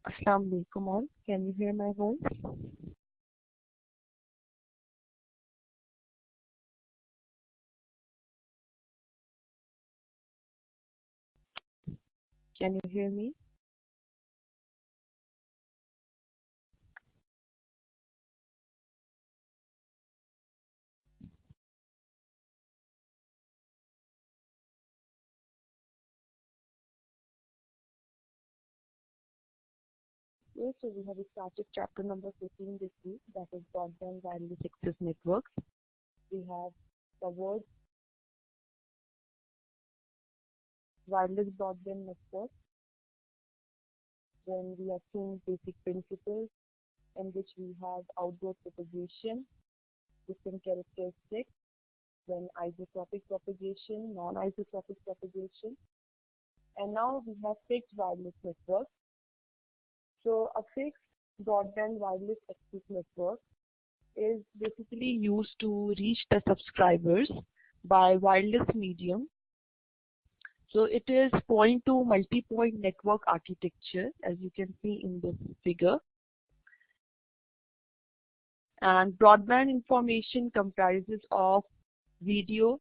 Assalamu alaikum all. Can you hear my voice? Can you hear me? Yes, so we have started chapter number 15 this week, that is Broadband Wireless Access Networks. We have covered wireless broadband network. Then we have seen basic principles in which we have outdoor propagation, different characteristics, then isotropic propagation, non-isotropic propagation, and now we have fixed wireless network. So a fixed broadband wireless access network is basically used to reach the subscribers by wireless medium. So it is point to multi-point network architecture, as you can see in this figure. And broadband information comprises of video.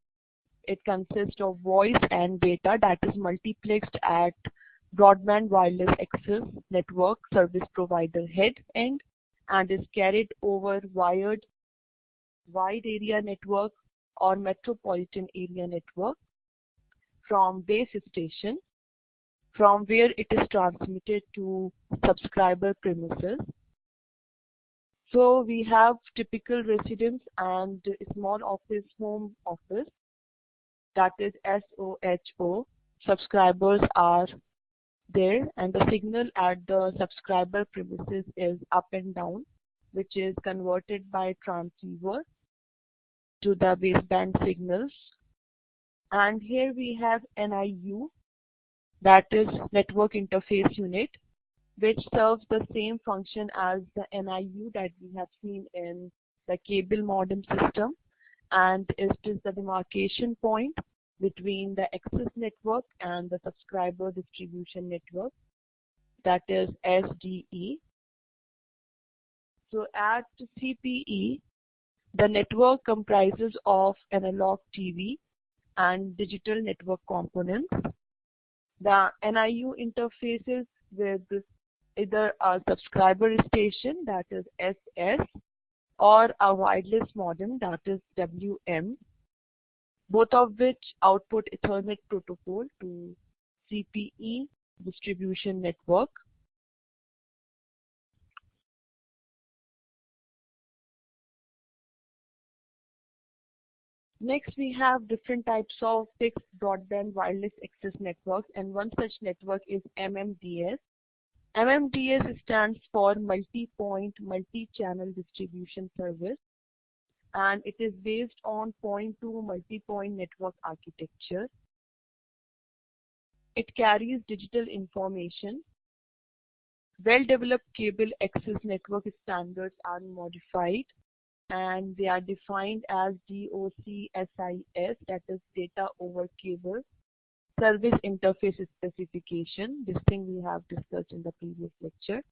It consists of voice and data that is multiplexed at broadband wireless access network service provider head end and is carried over wide area network or metropolitan area network from base station, from where it is transmitted to subscriber premises. So we have typical residence and small office, home office, that is SOHO. Subscribers are there, and the signal at the subscriber premises is up and down, which is converted by transceiver to the baseband signals. And here we have NIU, that is network interface unit, which serves the same function as the NIU that we have seen in the cable modem system, and it is the demarcation point between the access network and the subscriber distribution network, that is SDE. So at CPE, the network comprises of analog TV and digital network components. The NIU interfaces with either a subscriber station, that is SS, or a wireless modem, that is WM, both of which output Ethernet protocol to CPE distribution network. Next, we have different types of fixed broadband wireless access networks, and one such network is MMDS. MMDS stands for multi-point, multi-channel distribution service, and it is based on point-to multi-point network architecture. It carries digital information. Well-developed cable access network standards are modified, and they are defined as DOCSIS, that is Data Over Cable Service Interface Specification. This thing we have discussed in the previous lecture.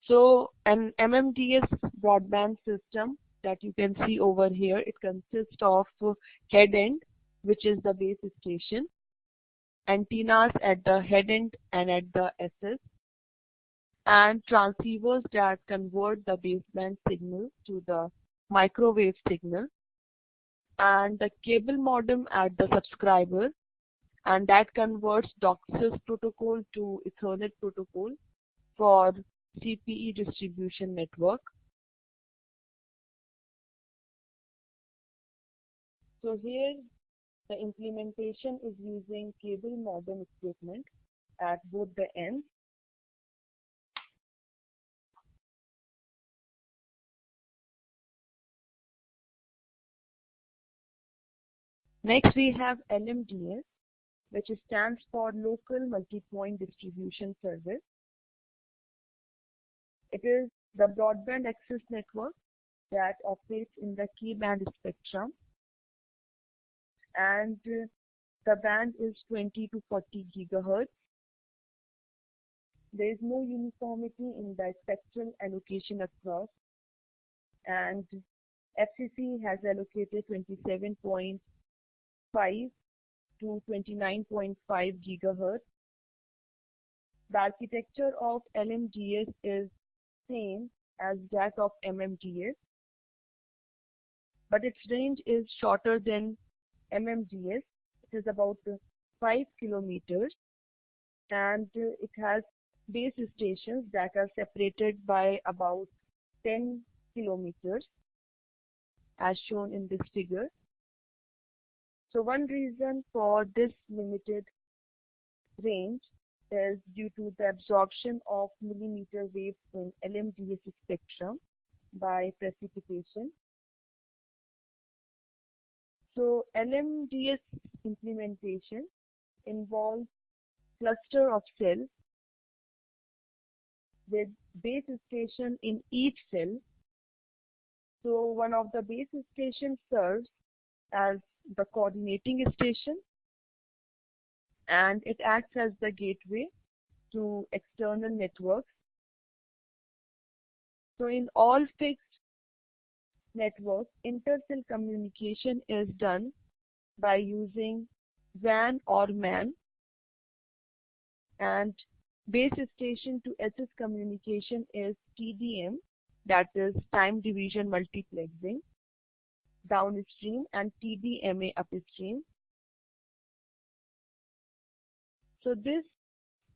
So an MMDS broadband system that you can see over here, it consists of head end, which is the base station, antennas at the head end and at the SS, and transceivers that convert the baseband signal to the microwave signal, and the cable modem at the subscriber, and that converts DOCSIS protocol to Ethernet protocol for CPE distribution network. So here the implementation is using cable modem equipment at both the ends. Next we have LMDS, which stands for Local Multi-Point Distribution Service. It is the broadband access network that operates in the K-band spectrum, and the band is 20 to 40 gigahertz. There is no uniformity in the spectral allocation across, and FCC has allocated 27.5 to 29.5 gigahertz. The architecture of LMDS is same as that of MMDS, but its range is shorter than MMDS. It is about 5 kilometers, and it has base stations that are separated by about 10 kilometers as shown in this figure. So one reason for this limited range is due to the absorption of millimeter waves in LMDS spectrum by precipitation. So LMDS implementation involves cluster of cells with base station in each cell. So one of the base stations serves as the coordinating station, and it acts as the gateway to external networks. So in all fixed networks, inter-cell communication is done by using WAN or MAN, and base station to SS communication is TDM, that is time division multiplexing downstream, and TDMA upstream. So this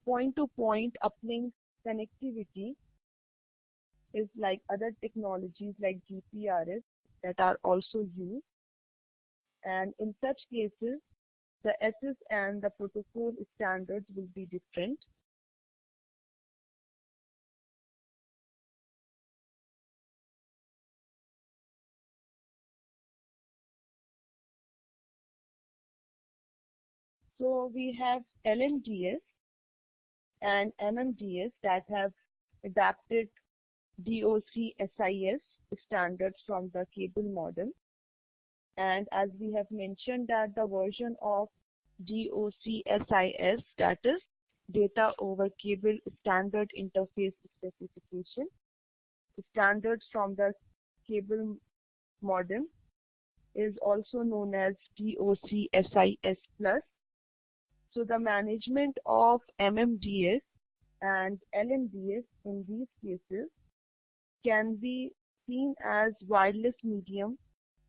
point-to-point uplink connectivity is like other technologies like GPRS that are also used, and in such cases the SS and the protocol standards will be different. So we have LMDS and MMDS that have adapted DOC-SIS standards from the cable model. And as we have mentioned that the version of DOC-SIS, that is Data over Cable Standard Interface Specification, standards from the cable modem, is also known as DOC-SIS+. So the management of MMDS and LMDS in these cases can be seen as wireless medium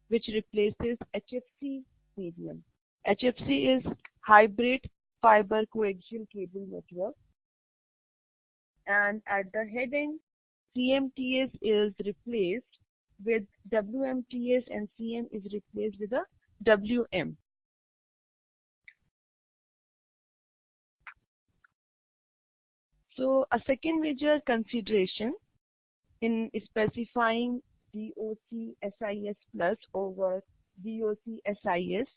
which replaces HFC medium. HFC is hybrid fiber coaxial cable network, and at the head end CMTS is replaced with WMTS and CM is replaced with a WM. So a second major consideration in specifying DOC-SIS plus over DOC-SIS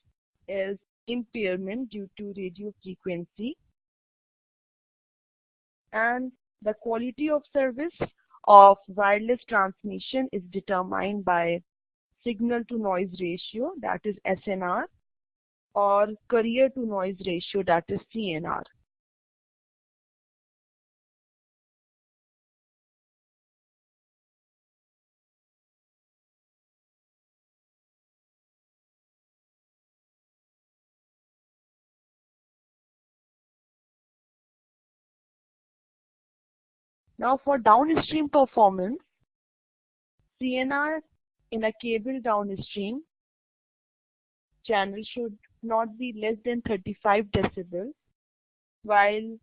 is impairment due to radio frequency, and the quality of service of wireless transmission is determined by signal to noise ratio, that is SNR, or carrier to noise ratio, that is CNR. Now for downstream performance, CNR in a cable downstream channel should not be less than 35 decibels, while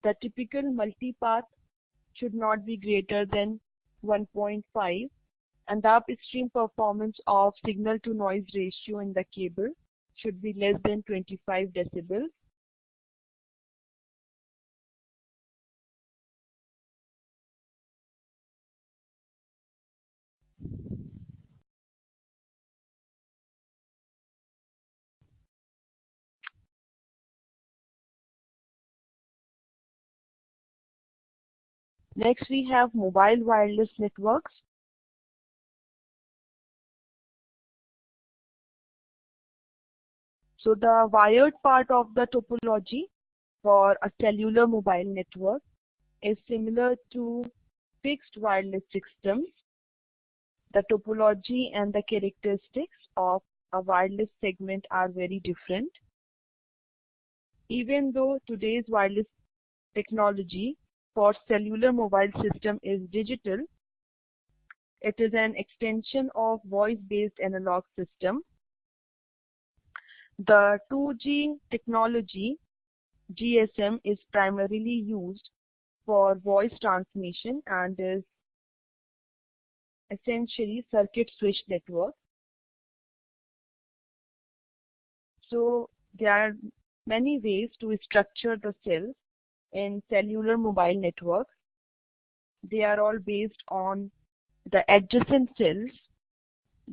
the typical multipath should not be greater than 1.5, and the upstream performance of signal to noise ratio in the cable should be less than 25 decibels. Next we have mobile wireless networks. So the wired part of the topology for a cellular mobile network is similar to fixed wireless systems. The topology and the characteristics of a wireless segment are very different. Even though today's wireless technology for cellular mobile system is digital, it is an extension of voice-based analog system. The 2G technology, GSM, is primarily used for voice transmission and is essentially circuit switch network. So there are many ways to structure the cells in cellular mobile networks. They are all based on the adjacent cells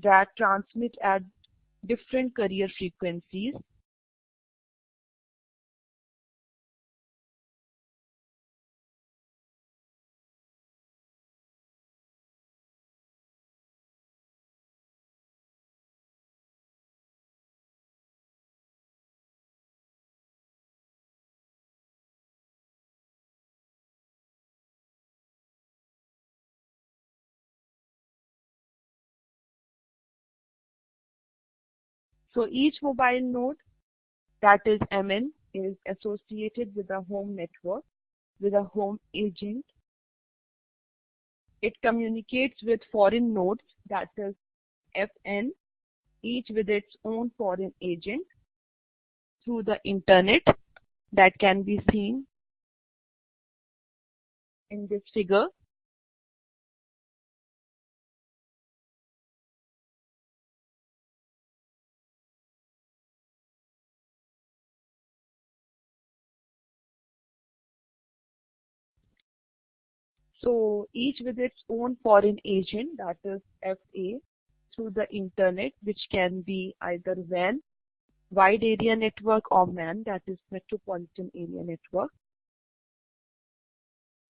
that transmit at different carrier frequencies. So each mobile node, that is MN, is associated with a home network, with a home agent. It communicates with foreign nodes, that is FN, each with its own foreign agent, through the internet that can be seen in this figure. So each with its own foreign agent, that is FA, through the internet, which can be either WAN, wide area network, or MAN, that is metropolitan area network.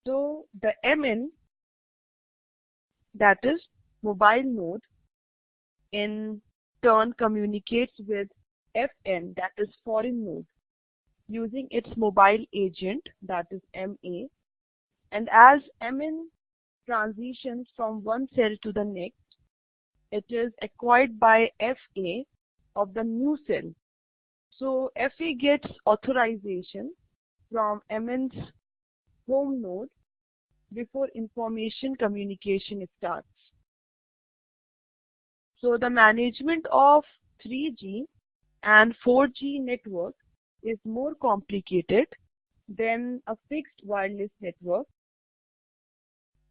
So the MN, that is mobile node, in turn communicates with FN, that is foreign node, using its mobile agent, that is MA. And as MN transitions from one cell to the next, it is acquired by FA of the new cell. So FA gets authorization from MN's home node before information communication starts. So the management of 3G and 4G network is more complicated than a fixed wireless network,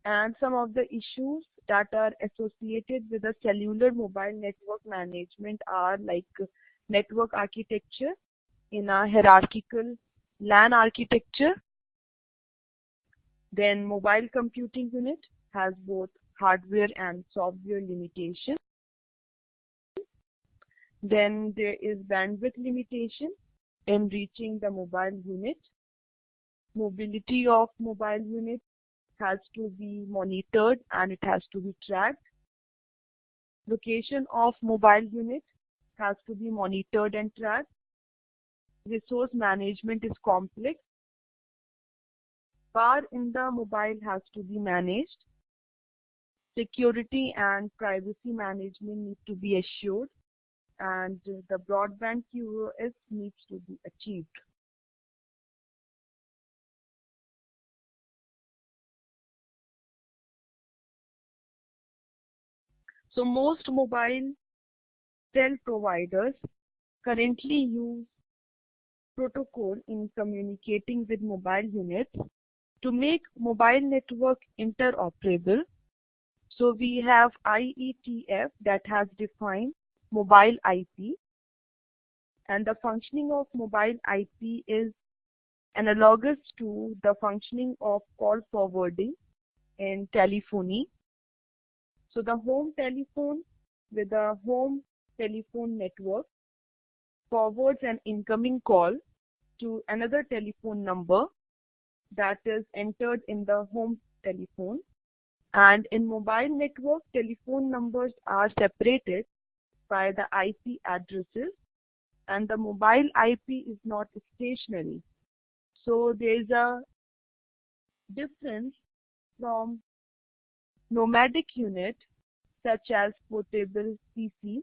and some of the issues that are associated with the cellular mobile network management are like network architecture in a hierarchical LAN architecture. Then mobile computing unit has both hardware and software limitations. Then there is bandwidth limitation in reaching the mobile unit. Mobility of mobile unit has to be monitored and it has to be tracked. Location of mobile unit has to be monitored and tracked. Resource management is complex. Power in the mobile has to be managed. Security and privacy management need to be assured, and the broadband QoS needs to be achieved. So most mobile cell providers currently use protocol in communicating with mobile units to make mobile network interoperable. So we have IETF that has defined mobile IP, and the functioning of mobile IP is analogous to the functioning of call forwarding in telephony. So the home telephone with a home telephone network forwards an incoming call to another telephone number that is entered in the home telephone. And in mobile network, telephone numbers are separated by the IP addresses, and the mobile IP is not stationary. So there is a difference from nomadic unit such as portable PC.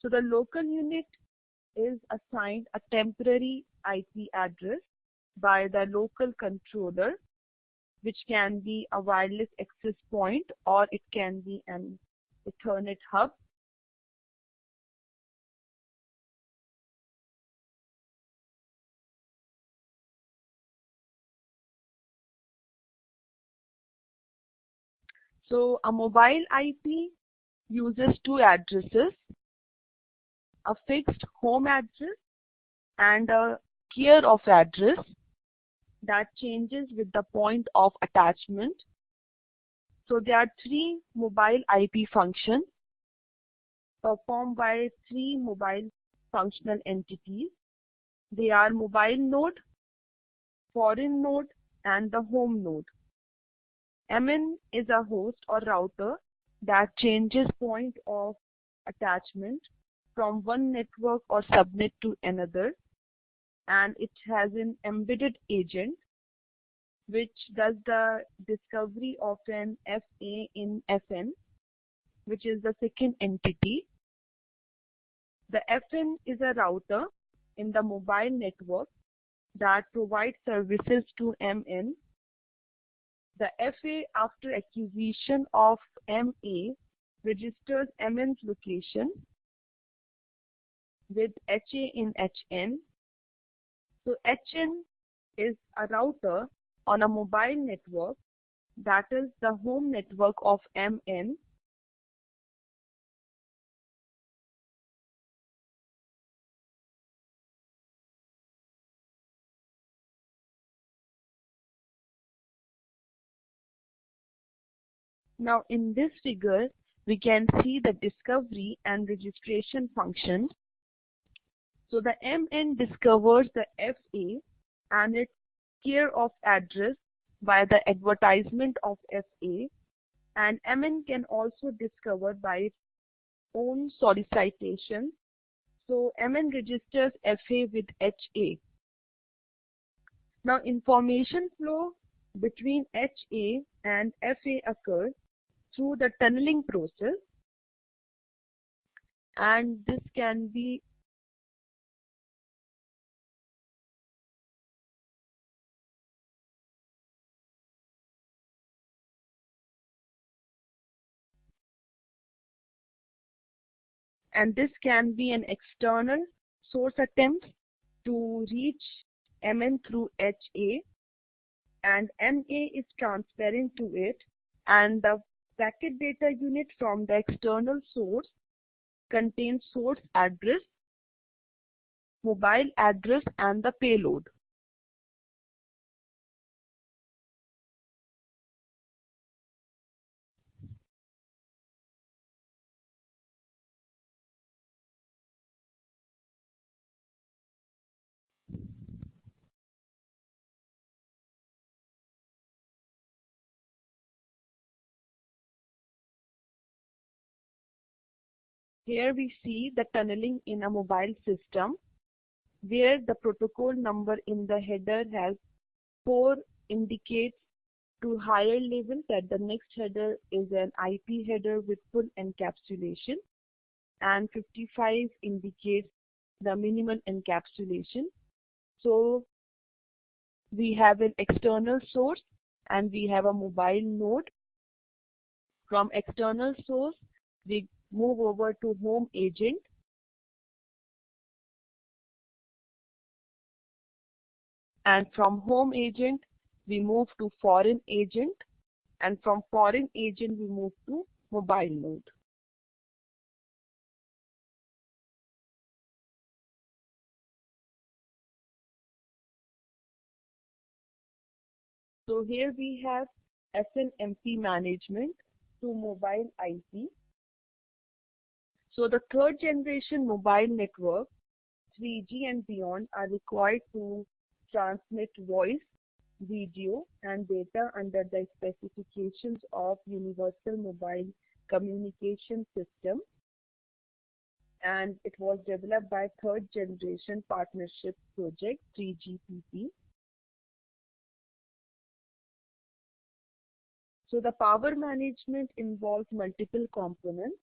So the local unit is assigned a temporary IP address by the local controller, which can be a wireless access point or it can be an Ethernet hub. So a mobile IP uses two addresses, a fixed home address and a care of address that changes with the point of attachment. So there are three mobile IP functions performed by three mobile functional entities. They are mobile node, foreign node, and the home node. MN is a host or router that changes point of attachment from one network or subnet to another, and it has an embedded agent which does the discovery of an FA in FN, which is the second entity. The FN is a router in the mobile network that provides services to MN. The FA, after acquisition of MA, registers MN's location with HA in HN. So HN is a router on a mobile network that is the home network of MN. Now in this figure, we can see the discovery and registration functions. So the MN discovers the FA and its care of address by the advertisement of FA, and MN can also discover by its own solicitation. So MN registers FA with HA. Now information flow between HA and FA occurs through the tunneling process, and this can be an external source attempt to reach MN through HA, and MA is transparent to it, and the packet data unit from the external source contains source address, mobile address, and the payload. Here we see the tunneling in a mobile system where the protocol number in the header has 4 indicates to higher level that the next header is an IP header with full encapsulation, and 55 indicates the minimal encapsulation. So we have an external source and we have a mobile node. From external source, we move over to home agent. And from home agent, we move to foreign agent. And from foreign agent, we move to mobile node. So here we have SNMP management to mobile IP. So the third generation mobile network, 3G and beyond, are required to transmit voice, video, and data under the specifications of Universal Mobile Communication System, and it was developed by third generation partnership project 3GPP. So the power management involves multiple components.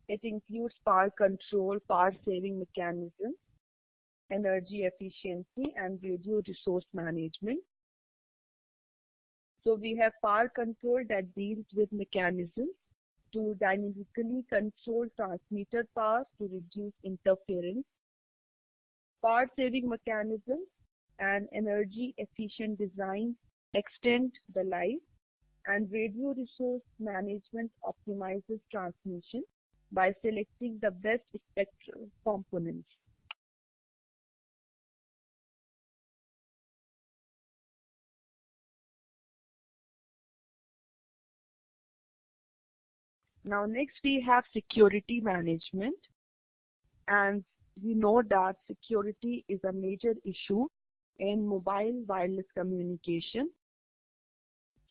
It includes power control, power saving mechanisms, energy efficiency, and radio resource management. So we have power control that deals with mechanisms to dynamically control transmitter power to reduce interference, power saving mechanisms and energy efficient design extend the life, and radio resource management optimizes transmission by selecting the best spectral components. Now next we have security management, and we know that security is a major issue in mobile wireless communication.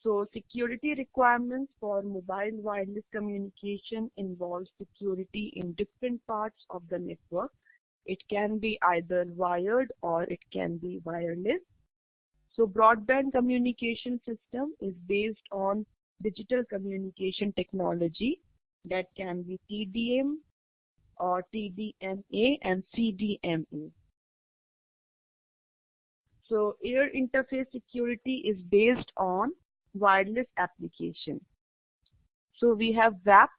So security requirements for mobile wireless communication involve security in different parts of the network. It can be either wired or it can be wireless. So broadband communication system is based on digital communication technology that can be TDM or TDMA and CDMA. So air interface security is based on wireless application. So we have WAP,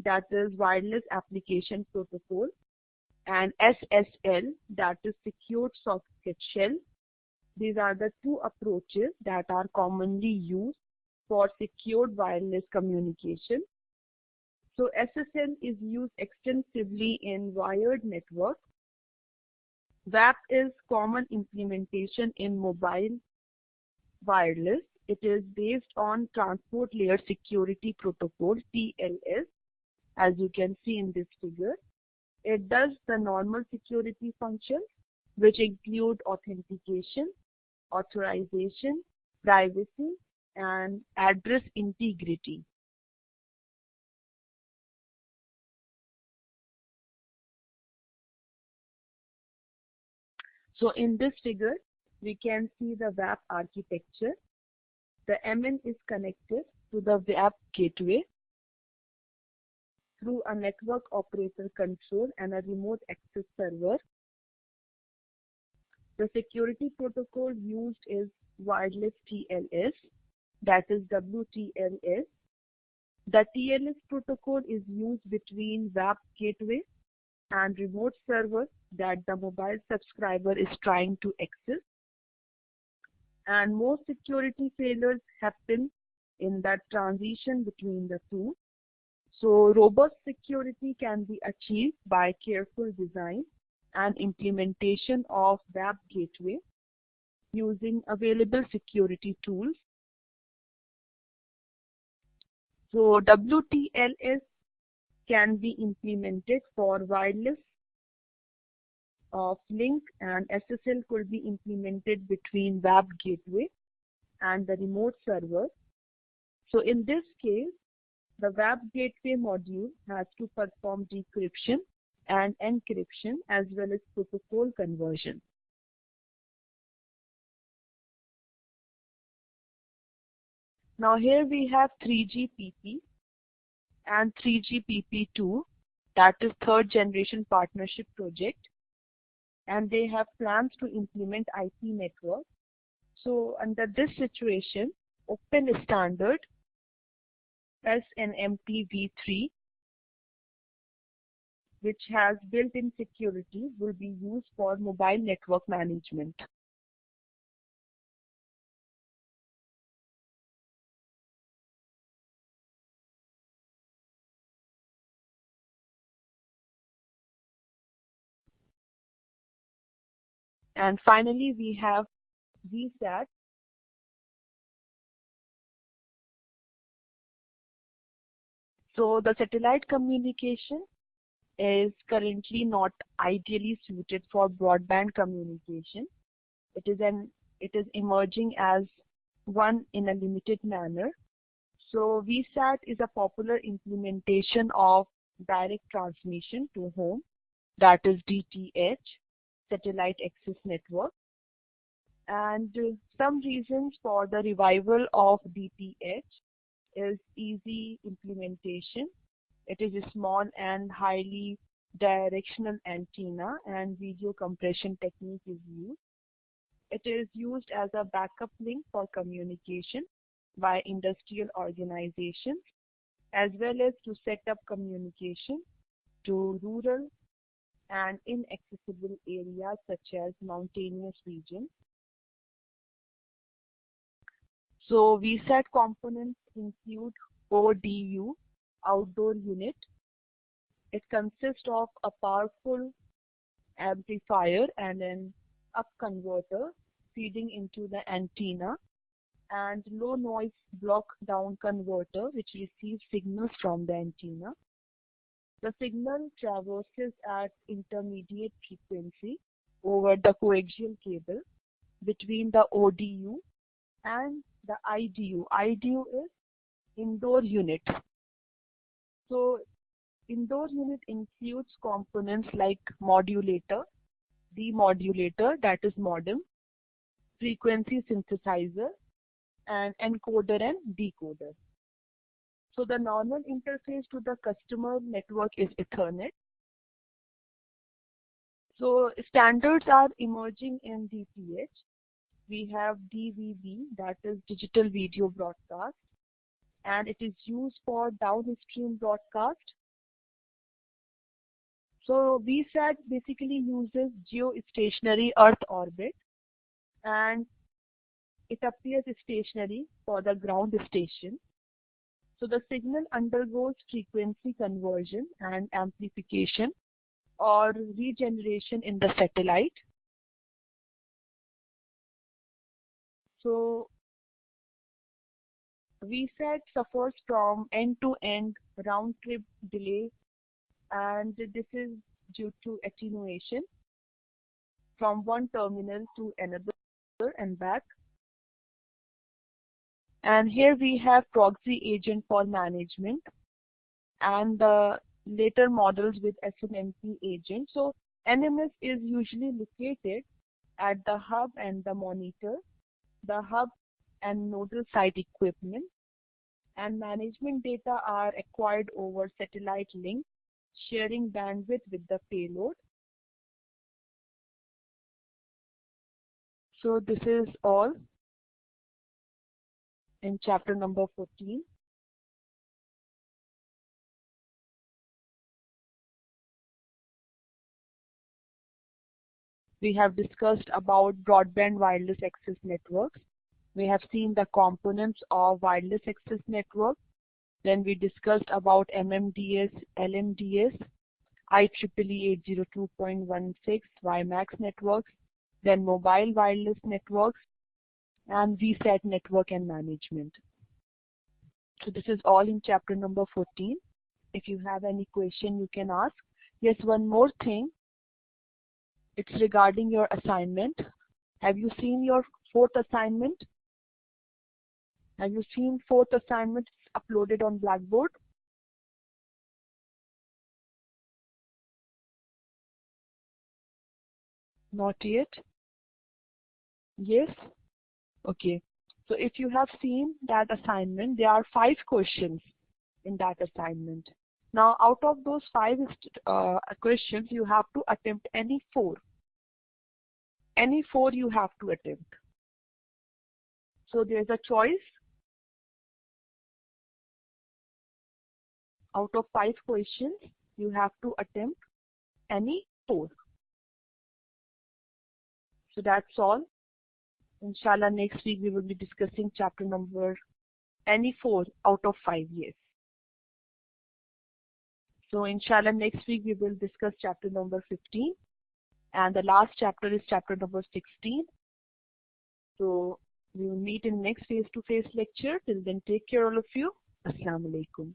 that is Wireless Application Protocol, and SSL, that is Secured Socket Shell. These are the two approaches that are commonly used for secured wireless communication. So SSL is used extensively in wired networks. WAP is common implementation in mobile wireless. It is based on Transport Layer Security Protocol, TLS, as you can see in this figure. It does the normal security functions, which include authentication, authorization, privacy, and address integrity. So in this figure, we can see the WAP architecture. The MN is connected to the WAP gateway through a network operator control and a remote access server. The security protocol used is wireless TLS, that is WTLS. The TLS protocol is used between WAP gateway and remote server that the mobile subscriber is trying to access. And most security failures happen in that transition between the two. So robust security can be achieved by careful design and implementation of WAP gateway using available security tools. So WTLS can be implemented for wireless of link, and SSL could be implemented between WAP gateway and the remote server. So in this case, the WAP gateway module has to perform decryption and encryption as well as protocol conversion. Now here we have 3GPP and 3GPP2, that is third generation partnership project, and they have plans to implement IP network. So under this situation, open standard SNMP v3, which has built-in security, will be used for mobile network management. And finally, we have VSAT. So the satellite communication is currently not ideally suited for broadband communication. It is emerging as one in a limited manner. So VSAT is a popular implementation of direct transmission to home, that is DTH, satellite access network. And some reasons for the revival of DTH is easy implementation. It is a small and highly directional antenna, and video compression technique is used. It is used as a backup link for communication by industrial organizations, as well as to set up communication to rural and inaccessible areas such as mountainous regions. So VSAT components include ODU, outdoor unit. It consists of a powerful amplifier and an up converter feeding into the antenna, and low noise block down converter which receives signals from the antenna. The signal traverses at intermediate frequency over the coaxial cable between the ODU and the IDU. IDU is indoor unit. So indoor unit includes components like modulator, demodulator, that is modem, frequency synthesizer, and encoder and decoder. So the normal interface to the customer network is Ethernet. So standards are emerging in DTH. We have DVB, that is digital video broadcast, and it is used for downstream broadcast. So VSAT basically uses geostationary Earth orbit, and it appears stationary for the ground station. So the signal undergoes frequency conversion and amplification or regeneration in the satellite. So VSAT suffers from end-to-end round-trip delay, and this is due to attenuation from one terminal to another and back. And here we have proxy agent for management and the later models with SNMP agent. So NMS is usually located at the hub and the monitor, the hub and nodal site equipment, and management data are acquired over satellite link, sharing bandwidth with the payload. So this is all in chapter number 14. We have discussed about broadband wireless access networks. We have seen the components of wireless access network. Then we discussed about MMDS, LMDS, IEEE 802.16, WiMAX networks, then mobile wireless networks, and VSAT network and management. So this is all in chapter number 14. If you have any question, you can ask. Yes, one more thing. It's regarding your assignment. Have you seen your fourth assignment? Have you seen fourth assignment uploaded on Blackboard? Not yet? Yes? Okay. So if you have seen that assignment, there are 5 questions in that assignment. Now, out of those 5 questions, you have to attempt any 4. Any 4 you have to attempt. So there's a choice. Out of 5 questions, you have to attempt any 4. So that's all. Inshallah, next week we will be discussing chapter number any 4 out of 5 years. So inshallah, next week we will discuss chapter number 15. And the last chapter is chapter number 16. So we will meet in next face-to-face lecture. Till then, take care all of you. Assalamu alaikum.